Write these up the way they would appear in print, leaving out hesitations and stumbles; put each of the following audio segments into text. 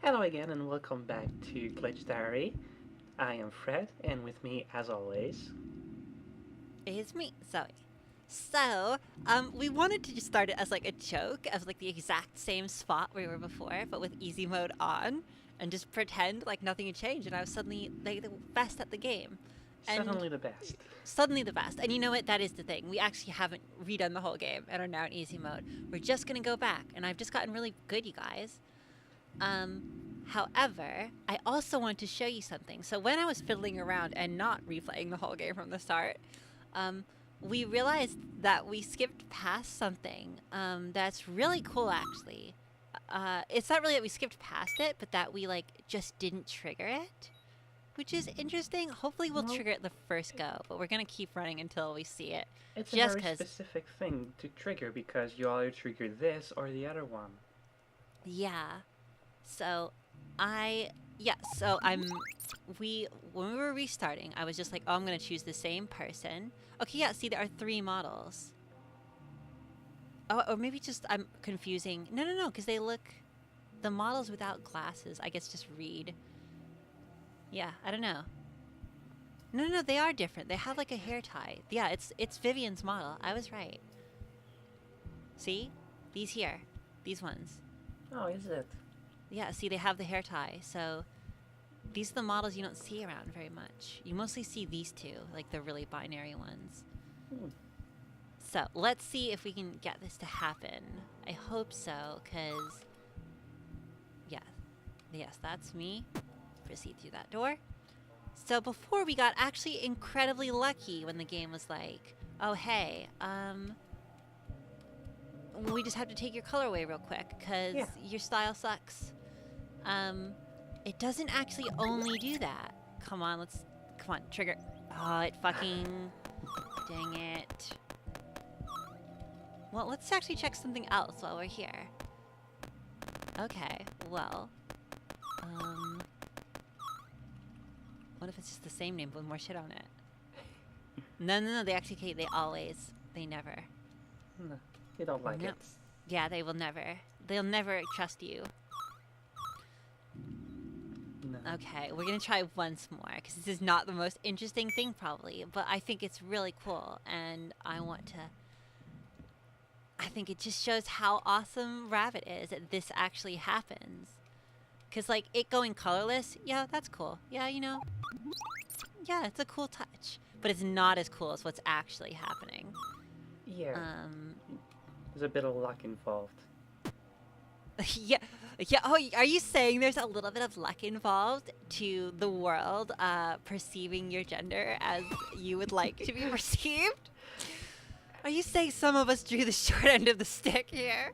Hello again and welcome back to Glitch Diary. I am Fred and with me as always. It's me, Zoe. We wanted to just start it as like a joke, as like the exact same spot we were before, but with easy mode on, and just pretend like nothing had changed, and I was suddenly like the best at the game, and Suddenly the best. suddenly the best. And you know what? That is the thing. We actually haven't redone the whole game and are now in easy mode. We're just gonna go back, and I've just gotten really good, you guys. Um, However, I also want to show you something. So when I was fiddling around and not replaying the whole game from the start, um, we realized that we skipped past something that's really cool, actually. It's not really that we skipped past it, but that we like just didn't trigger it, which is interesting. Hopefully, we'll No, trigger it the first go, but we're gonna keep running until we see it. it's a Just very cause, specific thing to trigger because you either trigger this or the other one. yeah. So, I yeah. So we when we were restarting, I was just like, oh, I'm gonna choose the same person. Okay, yeah. See, there are 3 models. Oh, or maybe just I'm confusing. No, no, no, because they look the models without glasses. I guess just read. Yeah, I don't know. No, no, no, they are different. They have like a hair tie. Yeah, it's Vivian's model. I was right. See, these here, these ones. Oh, is it? Yeah, see, they have the hair tie. So these are the models you don't see around very much. You mostly see these two, like the really binary ones. Hmm. So let's see if we can get this to happen. I hope so, because, yeah, yes, that's me. Proceed through that door. So before we got actually incredibly lucky when the game was like, oh, hey, we just have to take your color away real quick, because Yeah. your style sucks. It doesn't actually only do that. Come on, come on, trigger. Oh, it fucking, dang it. Well, let's actually check something else while we're here. Okay, well, what if it's just the same name with more shit on it? No, no, no, they never. No, you don't like No. it. Yeah, they'll never trust you. No. Okay, we're gonna try once more, because this is not the most interesting thing probably, but I think it's really cool, and I think it just shows how awesome Rabbit is that this actually happens. Because, like, it going colorless, yeah, that's cool. Yeah, yeah, it's a cool touch. But it's not as cool as what's actually happening. Yeah, there's a bit of luck involved. Yeah, yeah. Oh, are you saying there's a little bit of luck involved to the world perceiving your gender as you would like to be perceived? Are you saying some of us drew the short end of the stick here?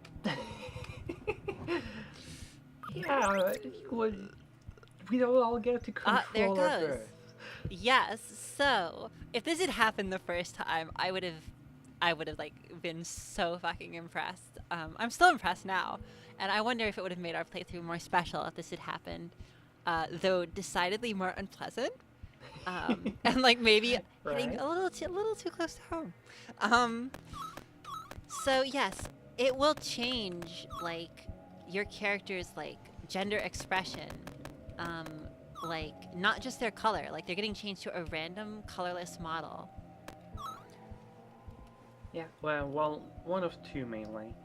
Yeah, we don't all get to There control our goes. birth. Yes. So if this had happened the first time, I would have like been so fucking impressed. I'm still impressed now, and I wonder if it would have made our playthrough more special if this had happened, though decidedly more unpleasant. And like maybe hitting Right? a little too close to home. So yes, it will change like your character's like gender expression. Like not just their color, like they're getting changed to a random colorless model. Yeah, well, one of two mainly.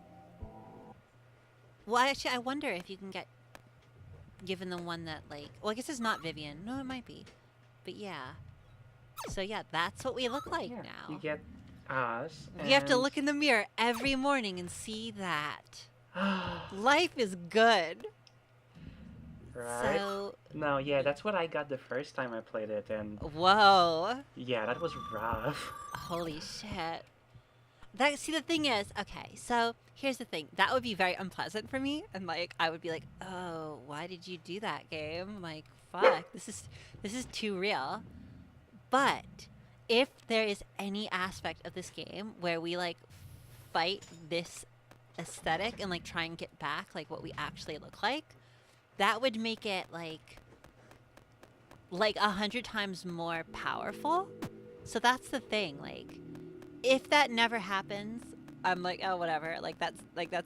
Well, actually, I wonder if you can get given the one that like. Well, I guess it's not Vivian. No, it might be. But yeah. So yeah, that's what we look like Yeah, now. you get us. We have to look in the mirror every morning and see that life is good. Right? So, No, yeah, that's what I got the first time I played it, and whoa. yeah, that was rough. Holy shit. See, the thing is, okay, so here's the thing. That would be very unpleasant for me, and like I would be like, oh, why did you do that, game? Like, fuck, this is too real. But if there is any aspect of this game where we like fight this aesthetic and like try and get back like what we actually look like, that would make it like 100 times more powerful. So that's the thing, like if that never happens, I'm like, oh, whatever, like that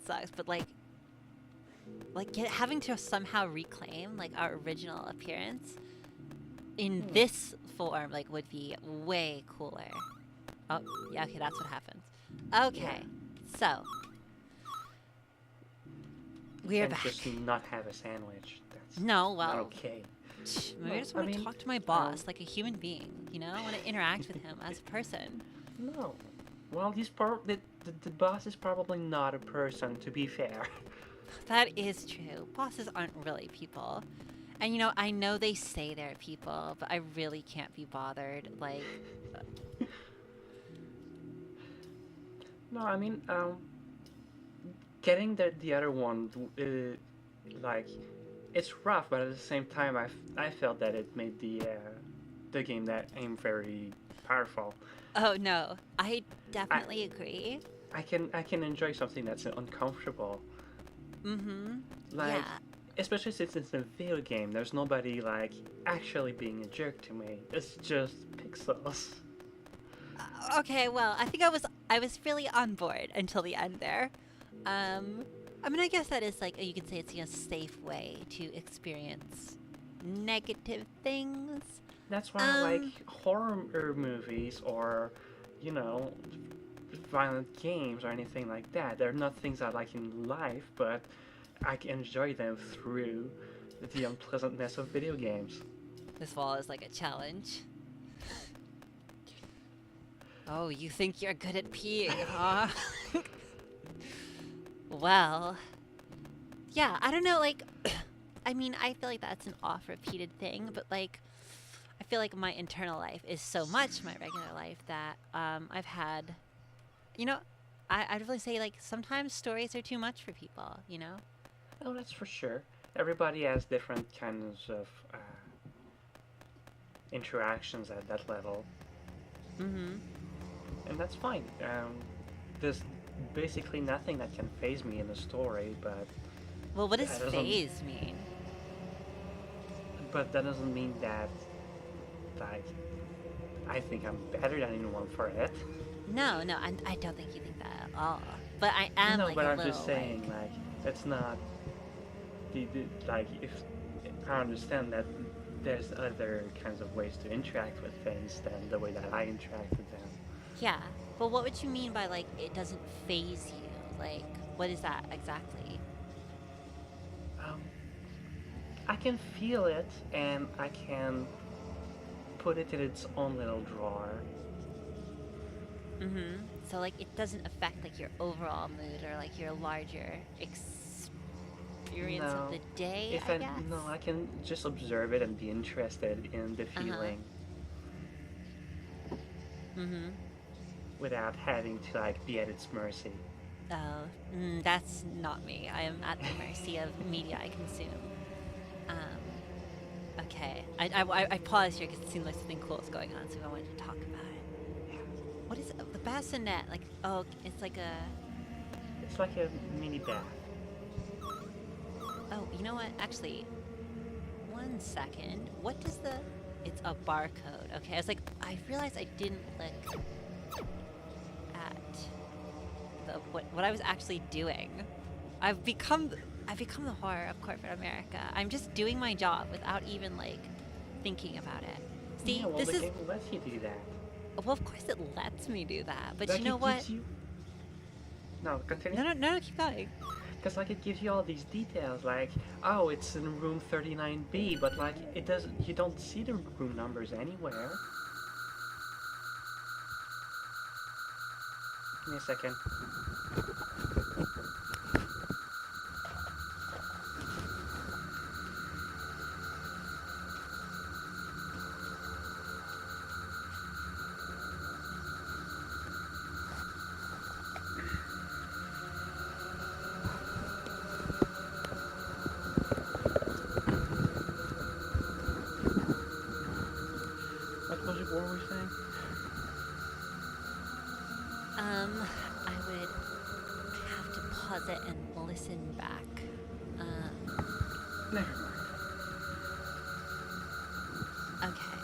sucks. But like like having to somehow reclaim like our original appearance in this form like would be way cooler. Oh, yeah, okay, that's what happens. Yeah. Okay, so we're Can't back. just not have a sandwich. That's No, not well, okay. maybe I No, just I want to mean, talk to my boss like a human being, you know? I want to interact with him as a person. no. Well, the boss is probably not a person, to be fair. That is true. Bosses aren't really people. And you know, I know they say they're people, but I really can't be bothered. Like, No, I mean, getting the other one, like, it's rough, but at the same time, I felt that it made the game that aim very powerful. oh no, I I definitely agree. I can enjoy something that's uncomfortable, Mm-hmm. like, Yeah. especially since it's a video game. There's nobody like actually being a jerk to me. It's just pixels. Okay, well, I think I was really on board until the end there. I mean, I guess that is like you could say it's a safe way to experience negative things. That's why I like horror movies or, you know, violent games or anything like that. They're not things I like in life, but I can enjoy them through the unpleasantness of video games. This wall is like a challenge. Oh, you think you're good at peeing, huh? Well, yeah, I don't know, like, I mean, I feel like that's an oft-repeated thing, but like, I feel like my internal life is so much my regular life that I've had, you know, I'd really say like sometimes stories are too much for people, you know? Oh, that's for sure. Everybody has different kinds of interactions at that level, Mm-hmm. and that's fine. There's basically nothing that can phase me in the story, but Well, what does that doesn't. phase mean? But that doesn't mean that, like, I think I'm better than anyone for it. No, no, I don't think you think that at all. But I am No, like but a I'm little just saying, like, it's not like if I understand that there's other kinds of ways to interact with things than the way that I interact with them. yeah. But what would you mean by like it doesn't phase you? Like, what is that exactly? Um, I can feel it, and I can put it in its own little drawer. Mm-hmm. So like it doesn't affect like your overall mood or like your larger experience of No, the day, if I I guess. no, I can just observe it and be interested in the Uh-huh. feeling Mm-hmm. without having to like be at its mercy. Oh, that's not me. I am at the mercy of media I consume. Okay. I paused here because it seemed like something cool was going on, so I wanted to talk about it. What is it? The bassinet? Like, oh, it's like a. It's like a mini bath. Oh, you know what? Actually, one second. What does the? It's a barcode. Okay, I was like, I realized I didn't look at the what I was actually doing. I've become the horror of corporate America. I'm just doing my job without even like thinking about it. See, Yeah, well, this the is game lets you do that. well, of course it lets me do that, but Like you know it what? gives you. No, continue. No, no, no, keep going. Because like it gives you all these details, like oh, it's in room 39B, but like it doesn't. You don't see the room numbers anywhere. Give me a second. What were we saying? I would have to pause it and listen back. Never mind. Okay.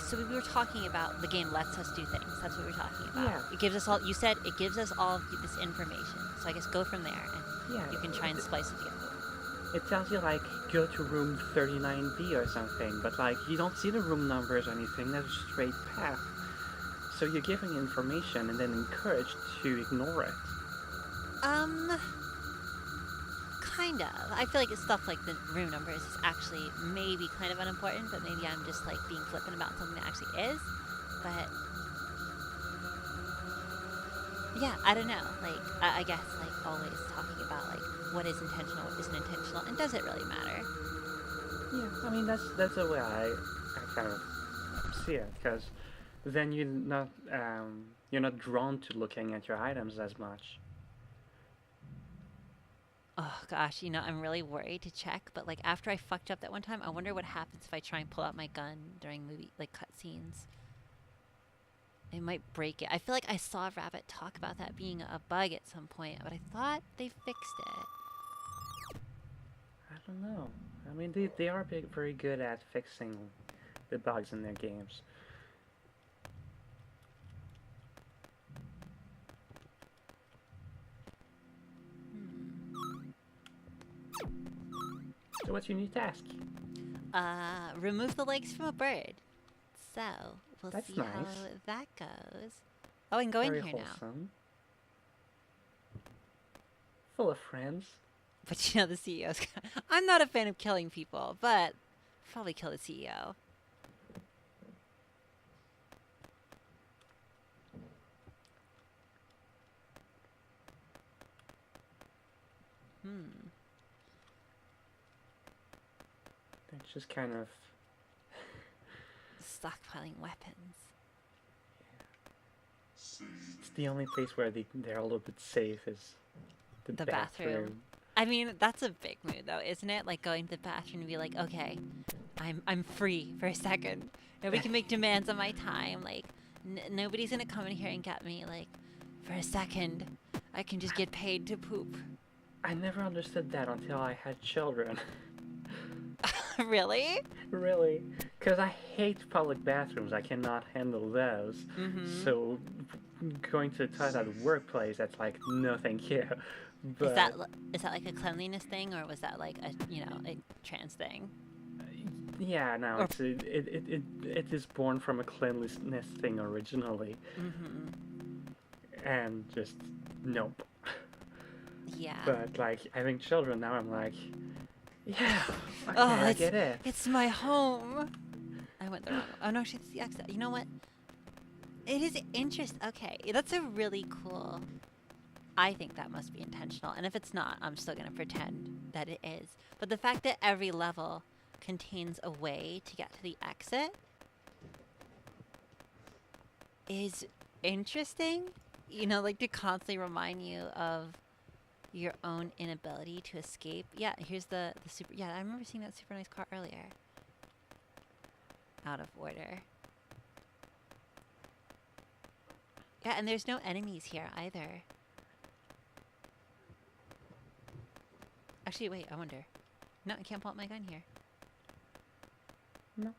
So we were talking about the game lets us do things. That's what we were talking about. Yeah. It gives us all. You said it gives us all of this information. So I guess go from there, and Yeah. you can try and splice it together. It tells you like go to room 39B or something, but like you don't see the room numbers or anything. There's a straight path. So you're giving information and then encouraged to ignore it. Kind of. I feel like it's stuff like the room numbers is actually maybe kind of unimportant, but maybe I'm just like being flippant about something that actually is. But yeah, I don't know. Like I guess like always talking about like what is intentional, what isn't intentional, and does it really matter? Yeah, I mean that's the way I kind of see it, because then you're not drawn to looking at your items as much. Oh gosh, I'm really worried to check, but like after I fucked up that one time, I wonder what happens if I try and pull out my gun during movie like cutscenes. It might break it. I feel like I saw Rabbit talk about that being a bug at some point, but I thought they fixed it. I don't know. I mean they are very good at fixing the bugs in their games. So what's your new task? Remove the legs from a bird. So, we'll That's see nice. how that goes. Oh, I can go Very in here now. wholesome. Full of friends. But the CEO's I'm not a fan of killing people, but probably kill the CEO. It's just kind of Stockpiling weapons. it's the only place where they're a little bit safe is the bathroom. I mean, that's a big mood, though, isn't it? Like going to the bathroom and be like, okay, I'm free for a second. Nobody can make demands on my time. Like, nobody's gonna come in here and get me. Like, for a second, I can just get paid to poop. I never understood that until I had children. Really? Really? Because I hate public bathrooms. I cannot handle those. Mm-hmm. So going to the toilet at the workplace, that's like, no thank you. But Is that like a cleanliness thing, or was that like a a trans thing? yeah, no, it is born from a cleanliness thing originally. Mm-hmm. And just nope. Yeah. But like having children now, I'm like, yeah, okay, Oh, I get it. It's my home. I went the wrong. Oh no, she's the exit. You know what? It is interesting. Okay, that's a really cool. I think that must be intentional, and if it's not, I'm still gonna pretend that it is. But the fact that every level contains a way to get to the exit is interesting. Like to constantly remind you of your own inability to escape. Yeah, here's the super. Yeah, I remember seeing that super nice car earlier. Out of order. Yeah, and there's no enemies here either. Actually, wait, I wonder. No, I can't pull out my gun here. No.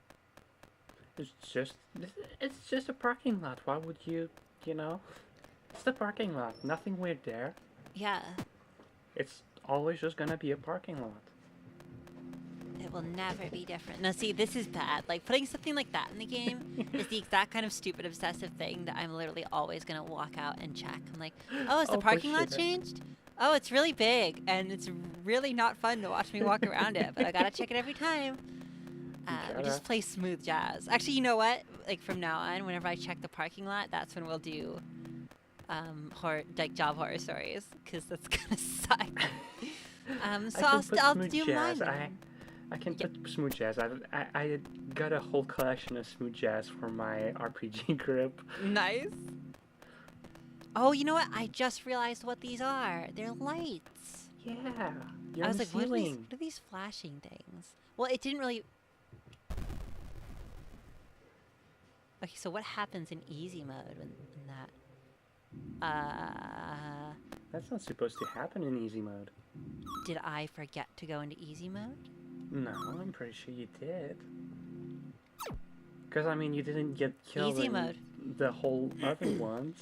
It's just a parking lot. Why would you, It's the parking lot. Nothing weird there. Yeah. It's always just gonna be a parking lot. It will never be different. Now, see, this is bad. Like, putting something like that in the game is the exact kind of stupid, obsessive thing that I'm literally always going to walk out and check. I'm like, oh, has the parking lot changed? Oh, it's really big, and it's really not fun to watch me walk around it, but I got to check it every time. We just play smooth jazz. Actually, you know what? Like, from now on, whenever I check the parking lot, that's when we'll do job horror stories, because that's going to suck. So I'll do mine. I can put smooth jazz. I got a whole collection of smooth jazz for my RPG group. Nice. Oh, you know what? I just realized what these are. They're lights. Yeah. I was like, what are these flashing things? Well, it didn't really... Okay, so what happens in easy mode in that? That's not supposed to happen in easy mode. Did I forget to go into easy mode? No, I'm pretty sure you did. Because, I mean, you didn't get killed Easy in mode. the whole other ones.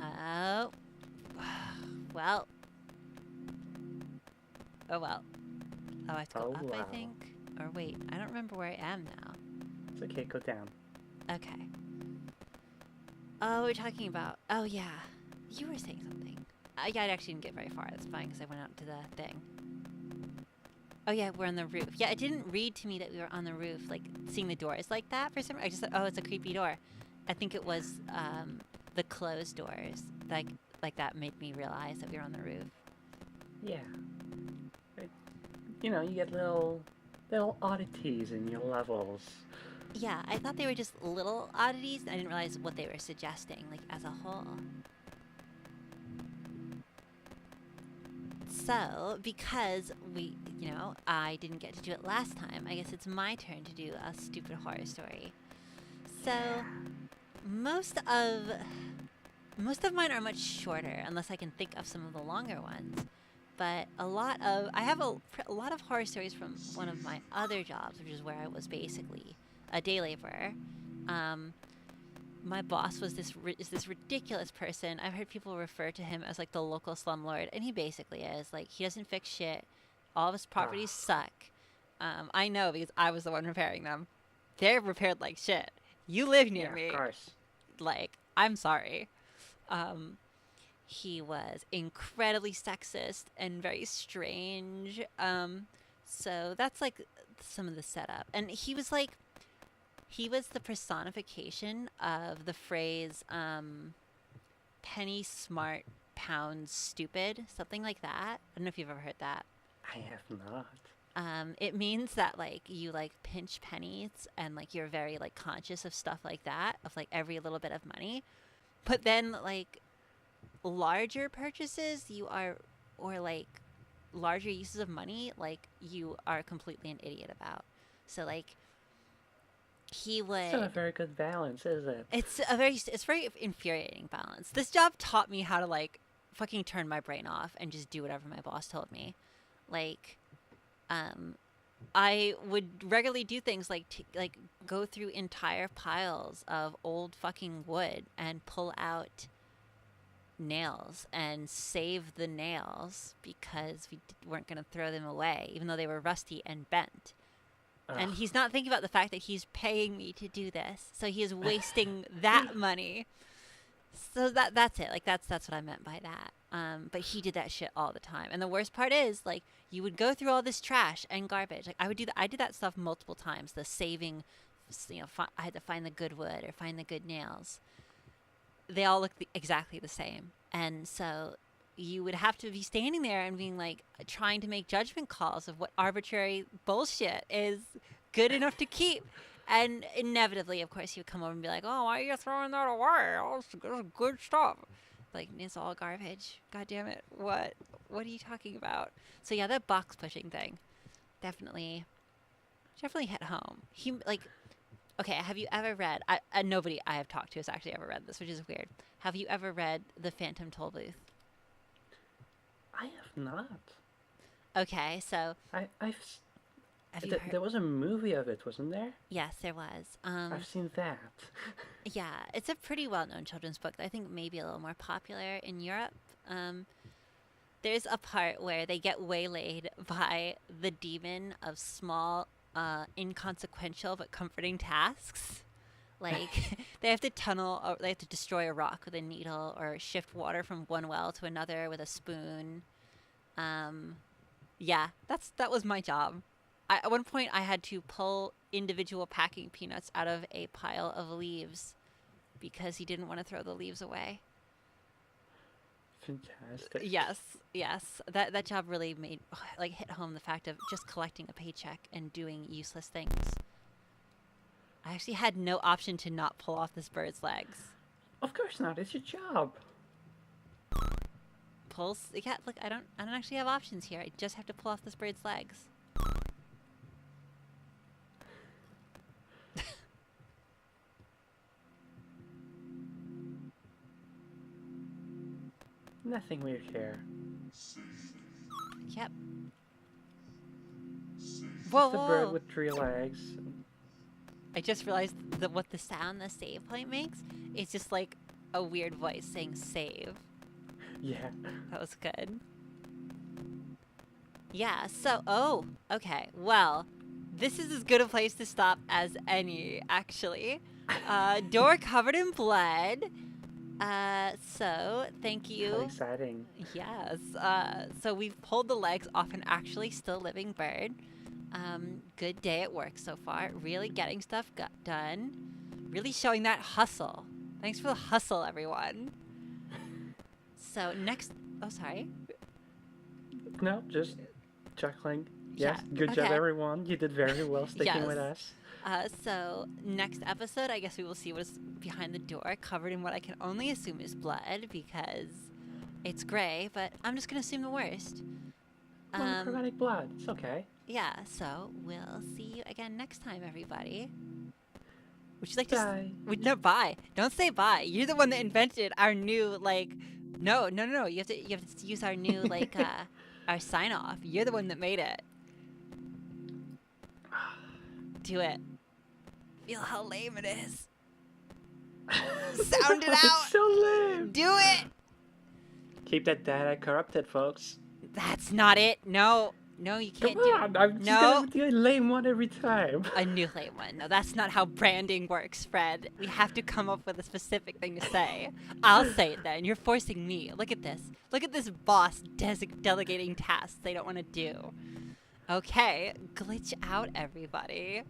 Oh. Well. Oh well. Oh, I have to go Oh, up, I wow. think? Or wait, I don't remember where I am now. It's okay, go down. Okay. Oh, we're talking about... Oh, yeah. You were saying something. Yeah, I actually didn't get very far. That's fine, because I went out to the thing. Oh, yeah, we're on the roof. Yeah, it didn't read to me that we were on the roof, like, seeing the doors like that for some reason. I just thought, oh, it's a creepy door. I think it was the closed doors. Like that made me realize that we were on the roof. Yeah. You know, you get little oddities in your levels. Yeah, I thought they were just little oddities. I didn't realize what they were suggesting, like, as a whole. So, because I didn't get to do it last time, I guess it's my turn to do a stupid horror story. So, most of mine are much shorter, unless I can think of some of the longer ones. But I have a lot of horror stories from one of my other jobs, which is where I was basically a day laborer. My boss was this ridiculous person. I've heard people refer to him as like the local slumlord, and he basically is. Like, he doesn't fix shit. All of his properties suck. I know because I was the one repairing them. They're repaired like shit. You live near me. Of course. Like, I'm sorry. He was incredibly sexist and very strange. So that's like some of the setup. And he was the personification of the phrase, penny smart, pound stupid, something like that. I don't know if you've ever heard that. I have not. It means that, like, you, like, pinch pennies and, like, you're very, like, conscious of stuff like that, of, like, every little bit of money. But then, like, larger purchases or, like, larger uses of money, like, you are completely an idiot about. So, like, he would... It's not a very good balance, is it? It's very infuriating balance. This job taught me how to, like, fucking turn my brain off and just do whatever my boss told me. Like, I would regularly do things like go through entire piles of old fucking wood and pull out nails and save the nails because we weren't going to throw them away, even though they were rusty and bent. Ugh. And he's not thinking about the fact that he's paying me to do this, so he is wasting that money. So that's it. Like, that's what I meant by that. But he did that shit all the time. And the worst part is, like, you would go through all this trash and garbage. Like, I would do that. I did that stuff multiple times. The saving, I had to find the good wood or find the good nails. They all look exactly the same. And so you would have to be standing there and being like, trying to make judgment calls of what arbitrary bullshit is good enough to keep. And inevitably, of course, he would come over and be like, "Oh, why are you throwing that away? Oh, it's good stuff." Like, it's all garbage. God damn it. What are you talking about? So yeah, that box pushing thing definitely hit home. He, like, okay, have you ever read, nobody I have talked to has actually ever read this, which is weird. Have you ever read The Phantom Toll Booth? I have not. Okay, so There was a movie of it, wasn't there? Yes, there was. I've seen that. Yeah, it's a pretty well-known children's book. I think maybe a little more popular in Europe. There's a part where they get waylaid by the demon of small, inconsequential but comforting tasks. Like, they have to they have to destroy a rock with a needle or shift water from one well to another with a spoon. Yeah, that was my job. At one point, I had to pull individual packing peanuts out of a pile of leaves because he didn't want to throw the leaves away. Fantastic. Yes. That job really hit home the fact of just collecting a paycheck and doing useless things. I actually had no option to not pull off this bird's legs. Of course not. It's your job. Yeah, look, I don't actually have options here. I just have to pull off this bird's legs. Nothing weird here. Yep. Just a bird with 3 legs. I just realized that what the sound the save point makes is just like a weird voice saying save. Yeah. That was good. Yeah, so, oh, okay. Well, this is as good a place to stop as any, actually. Door covered in blood. So, thank How you. exciting. Yes. So we've pulled the legs off an actually still living bird. Good day at work so far. Really getting stuff done. Really showing that hustle. Thanks for the hustle, everyone. So next, oh sorry. No, just chuckling. Yes, Yeah, good job, okay. everyone. You did very well sticking with Yes. us. So next episode, I guess we will see what's behind the door, covered in what I can only assume is blood because it's gray. But I'm just gonna assume the worst. Monochromatic blood. It's okay. Yeah. So we'll see you again next time, everybody. Would you like Bye. to? No, bye. Don't say bye. You're the one that invented our new like. No. You have to use our new like our sign off. You're the one that made it. Do it. Feel how lame it is. Sound it out. It's so lame. Do it. Keep that data corrupted, folks. That's not it. No, you can't Come do on, it. I'm just No. gonna do a lame one every time. A new lame one. No, that's not how branding works, Fred. We have to come up with a specific thing to say. I'll say it then. You're forcing me. Look at this. Look at this boss delegating tasks they don't want to do. Okay, glitch out, everybody.